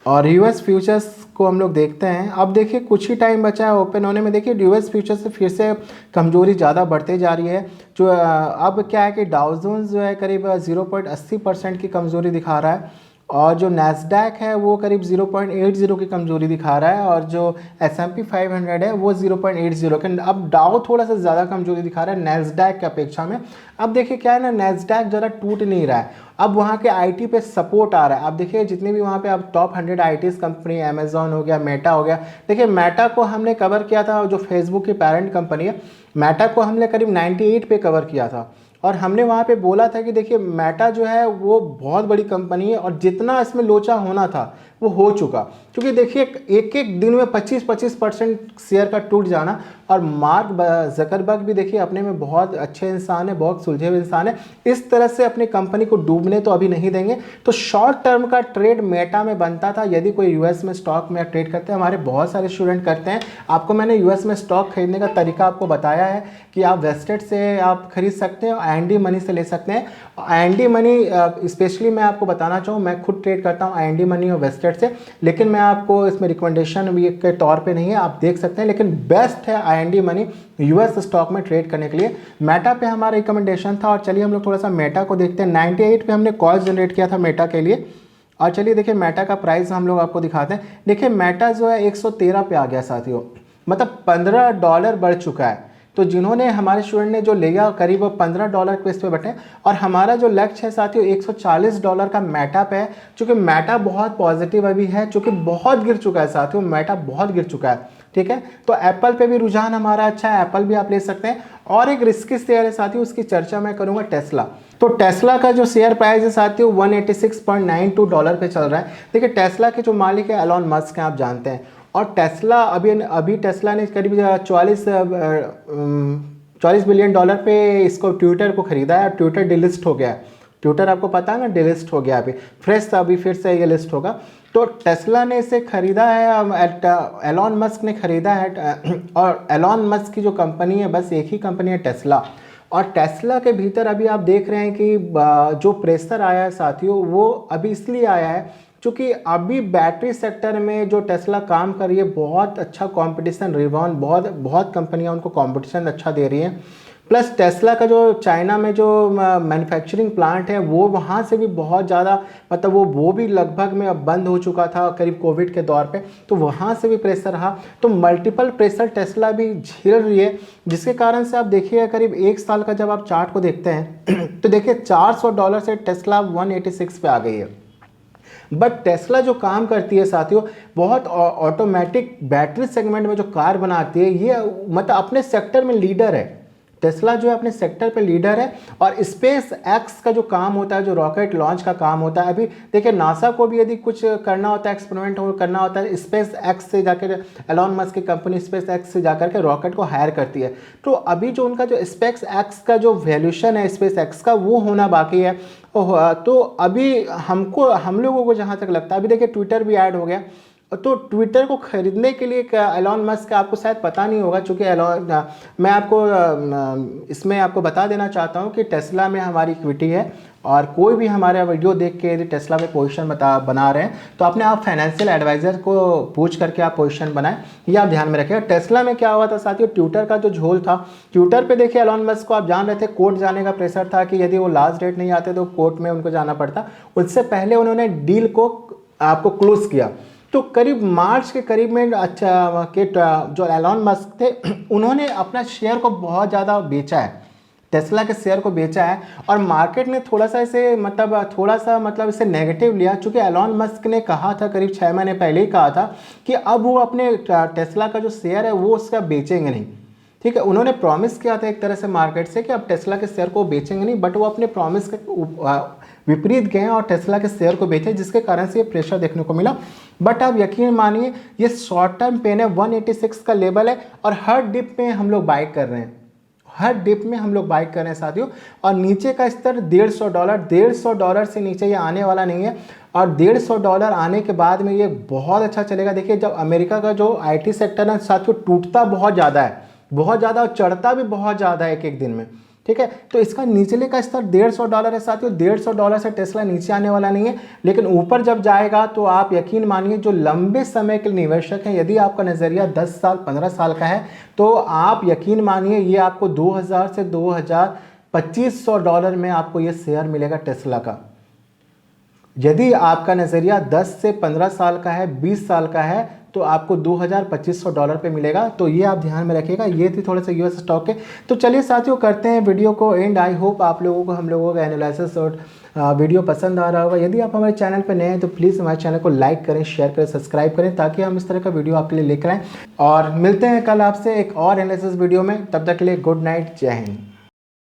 और यूएस फ्यूचर्स को हम लोग देखते हैं। अब देखिए कुछ ही टाइम बचा है ओपन होने में। देखिए यूएस फ्यूचर्स से फिर से कमजोरी ज़्यादा बढ़ते जा रही है। जो अब क्या है कि डाउ जोन्स जो है करीब 0.80% की कमजोरी दिखा रहा है और जो नैस्डैक है वो करीब 0.80 की कमजोरी दिखा रहा है और जो S&P 500 है वो 0.80 के। अब डाउ थोड़ा सा ज़्यादा कमजोरी दिखा रहा है नैस्डैक की अपेक्षा में। अब देखिए क्या है ना, नैस्डैक ज़रा टूट नहीं रहा है। अब वहाँ के आईटी पे सपोर्ट आ रहा है। अब देखिए जितने भी वहाँ पे अब टॉप 100 आईटीज कंपनी, अमेजॉन हो गया, मेटा हो गया। देखिए मेटा को हमने कवर किया था, जो फेसबुक की पेरेंट कंपनी है, मेटा को हमने करीब 98 पे कवर किया था और हमने वहाँ पे बोला था कि देखिए मेटा जो है वो बहुत बड़ी कंपनी है और जितना इसमें लोचा होना था वो हो चुका। क्योंकि देखिए एक एक दिन में 25% शेयर का टूट जाना। और मार्क जकरबर्ग भी देखिए अपने में बहुत अच्छे इंसान है, बहुत सुलझे हुए इंसान है। इस तरह से अपनी कंपनी को डूबने तो अभी नहीं देंगे। तो शॉर्ट टर्म का ट्रेड मेटा में बनता था यदि कोई यूएस में स्टॉक में ट्रेड करते हैं। हमारे बहुत सारे स्टूडेंट करते हैं। आपको मैंने यूएस में स्टॉक खरीदने का तरीका आपको बताया है कि आप वेस्टेड से आप खरीद सकते हैं, एनडी मनी से ले सकते हैं। एनडी मनी स्पेशली मैं आपको बताना चाहूँ, मैं खुद ट्रेड करता हूँ एनडी मनी और वेस्टेड से, लेकिन मैं आपको इसमें रिकमेंडेशन भी के तौर पे नहीं है, आप देख सकते हैं। लेकिन बेस्ट है एनडी मनी यूएस स्टॉक में ट्रेड करने के लिए। मेटा पे हमारा रिकमेंडेशन था और चलिए हम लोग थोड़ा सा मेटा को देखते हैं। 98 पे हमने कॉल जनरेट किया था मेटा के लिए और चलिए देखिए मेटा का प्राइस हम लोग आपको दिखाते हैं। देखिए मेटा जो है 113 पे आ गया साथियों, मतलब $15 बढ़ चुका है। तो जिन्होंने हमारे स्टूडेंट ने जो लिया करीब $15 पे इस पे बटे और हमारा जो लक्ष्य है साथियों $140 का मेटा पे है। चूँकि मेटा बहुत पॉजिटिव अभी है, चूँकि बहुत गिर चुका है साथियों, मेटा बहुत गिर चुका है। ठीक है, तो एप्पल पे भी रुझान हमारा अच्छा है, एप्पल भी आप ले सकते हैं। और एक रिस्की शेयर है साथियों, उसकी चर्चा मैं करूंगा, टेस्ला। तो टेस्ला का जो शेयर प्राइस है साथियों $186.92 पे चल रहा है। देखिए टेस्ला के जो मालिक है एलॉन मस्क हैं, आप जानते हैं। और टेस्ला अभी टेस्ला ने करीब 44 बिलियन डॉलर पे इसको ट्विटर को खरीदा है और ट्विटर डिलिस्ट हो गया है। ट्विटर आपको पता है ना, डिलिस्ट हो गया, अभी फ्रेश अभी फिर से ये लिस्ट होगा। तो टेस्ला ने इसे खरीदा है, एलॉन मस्क ने खरीदा है और एलॉन मस्क की जो कंपनी है बस एक ही कंपनी है, टेस्ला। और टेस्ला के भीतर अभी आप देख रहे हैं कि जो प्रेशर आया है साथियों वो अभी इसलिए आया है क्योंकि अभी बैटरी सेक्टर में जो टेस्ला काम कर रही है बहुत अच्छा कंपटीशन, रिवॉन बहुत कंपनियां उनको कंपटीशन अच्छा दे रही हैं। प्लस टेस्ला का जो चाइना में जो मैन्युफैक्चरिंग प्लांट है वो वहाँ से भी बहुत ज़्यादा, मतलब वो भी लगभग में अब बंद हो चुका था करीब कोविड के दौर पे, तो वहाँ से भी प्रेशर रहा। तो मल्टीपल प्रेशर टेस्ला भी झेल रही है, जिसके कारण से आप देखिए करीब एक साल का जब आप चार्ट को देखते हैं तो देखिए $400 से टेस्ला 186 पे आ गई है। बट टेस्ला जो काम करती है साथियों, बहुत ऑटोमेटिक बैटरी सेगमेंट में जो कार बनाती है, ये मतलब अपने सेक्टर में लीडर है। टेस्ला जो है अपने सेक्टर पे लीडर है। और स्पेस एक्स का जो काम होता है, जो रॉकेट लॉन्च का काम होता है, अभी देखिए नासा को भी यदि कुछ करना होता है, एक्सपेरिमेंट करना होता है, स्पेस एक्स से जाकर एलॉन मस्क की कंपनी स्पेस एक्स से जाकर के रॉकेट को हायर करती है। तो अभी जो उनका जो स्पेस एक्स का जो वैल्यूशन है स्पेस एक्स का, वो होना बाकी है। तो अभी हम लोगों को जहाँ तक लगता है, अभी देखिए ट्विटर भी ऐड हो गया। तो ट्विटर को खरीदने के लिए एलॉन मस्क का आपको शायद पता नहीं होगा, चूँकि मैं आपको इसमें आपको बता देना चाहता हूँ कि टेस्ला में हमारी इक्विटी है और कोई भी हमारा वीडियो देख के यदि टेस्ला में पोजीशन बना रहे हैं तो अपने आप फाइनेंशियल एडवाइज़र को पूछ करके आप पोजीशन बनाएं, ये आप ध्यान में रखें। टेस्ला में क्या हुआ था साथियों, ट्विटर का जो झोल था, ट्विटर पे देखिए एलॉन मस्क को आप जान रहे थे कोर्ट जाने का प्रेशर था कि यदि वो लास्ट डेट नहीं आते तो कोर्ट में उनको जाना पड़ता। उससे पहले उन्होंने डील को आपको क्लोज किया। तो करीब मार्च के करीब में जो एलॉन मस्क थे उन्होंने अपना शेयर को बहुत ज़्यादा बेचा है, टेस्ला के शेयर को बेचा है। और मार्केट ने थोड़ा सा इसे नेगेटिव लिया, चूँकि एलॉन मस्क ने कहा था करीब 6 महीने पहले ही कहा था कि अब वो अपने टेस्ला का जो शेयर है वो उसका बेचेंगे नहीं। ठीक है, उन्होंने प्रॉमिस किया था एक तरह से मार्केट से कि अब टेस्ला के शेयर को बेचेंगे नहीं, बट वो अपने प्रॉमिस के विपरीत गए और टेस्ला के शेयर को बेचे, जिसके कारण से ये प्रेशर देखने को मिला। बट अब यकीन मानिए ये शॉर्ट टर्म पेन है, 186 का लेवल है और हर डिप में हम लोग बाय कर रहे हैं, हर डिप में हम लोग बाय कर रहे हैं साथियों। और नीचे का स्तर $150 से नीचे ये आने वाला नहीं है, और $150 आने के बाद में ये बहुत अच्छा चलेगा। देखिए जब अमेरिका का जो आईटी सेक्टर है साथियों टूटता बहुत ज़्यादा है, बहुत ज़्यादा, और चढ़ता भी बहुत ज़्यादा है एक एक दिन में, ठीक है। तो इसका निचले का स्तर $150 है साथियों, $150 से टेस्ला नीचे आने वाला नहीं है, लेकिन ऊपर जब जाएगा तो आप यकीन मानिए जो लंबे समय के निवेशक हैं, यदि आपका नज़रिया 10 साल 15 साल का है तो आप यकीन मानिए ये आपको 2000 से $2500 में आपको ये शेयर मिलेगा टेस्ला का। यदि आपका नज़रिया 10 से 15 साल का है, 20 साल का है, तो आपको $2500 पे मिलेगा। तो ये आप ध्यान में रखिएगा। ये थी थोड़े से यूएस स्टॉक के। तो चलिए साथियों करते हैं वीडियो को एंड। आई होप आप लोगों को हम लोगों का एनालिसिस और वीडियो पसंद आ रहा होगा। यदि आप हमारे चैनल पर नए हैं तो प्लीज़ हमारे चैनल को लाइक करें, शेयर करें, सब्सक्राइब करें, ताकि हम इस तरह का वीडियो आपके लिए लेकर आएँ। और मिलते हैं कल आपसे एक और एनालिसिस वीडियो में। तब तक के लिए गुड नाइट, जय हिंद।